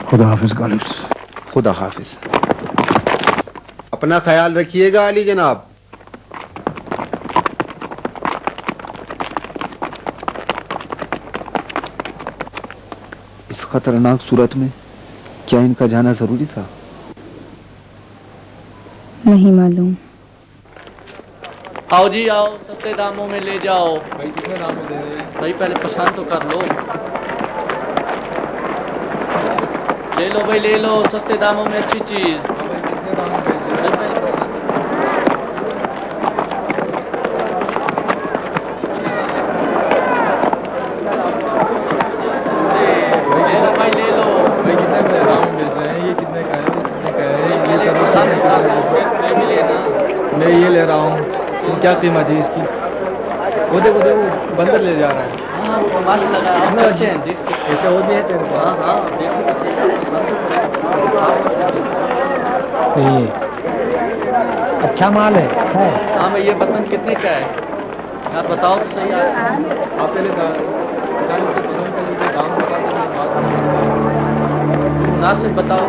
خدا حافظ غالب. خدا حافظ. اپنا خیال رکھیے گا علی جناب. اس خطرناک صورت میں کیا ان کا جانا ضروری تھا؟ نہیں معلوم. آؤ جی آؤ، سستے داموں میں لے جاؤ. بھائی کتنے دام میں دے رہے ہیں؟ بھائی پہلے پسند تو کر لو. لے لو بھائی لے لو، سستے داموں میں اچھی چیز. بھائی کتنے دام میں بیچ رہے ہیں؟ پہلے پسند. لے لو بھائی لے لو. بھائی کتنے دام میں بیچ رہے ہیں؟ یہ کتنے کا ہے؟ کتنے کا ہے؟ یہ کرو میں یہ لے رہا ہوں. کیا قیمت ہے اس کی؟ وہ دیکھو دیکھو بندر لے جا رہا ہے. ہاں وہ تماشا لگا ہے. کتنے اچھے ہیں ایسے اور بھی ہے تیرے پاس؟ ہاں ہاں دیکھو تو صحیح. نہیں اچھا مال ہے. ہاں بھائی یہ برتن کتنے کا ہے یار بتاؤ تو صحیح. آپ پہلے سے پسند کر لیجیے، دام بتا دیجیے، مناسب بتاؤ.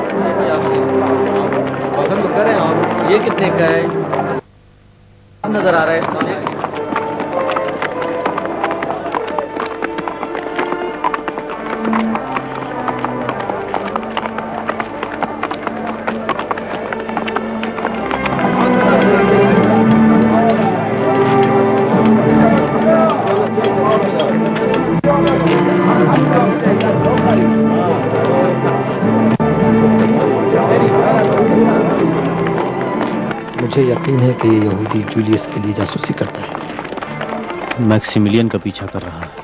پسند تو کریں آپ. یہ کتنے کا ہے نظر آ رہا ہے اس میں؟ مجھے یقین ہے کہ یہ یہودی جولیس کے لیے جاسوسی کرتا ہے. میکسیملین کا پیچھا کر رہا ہے.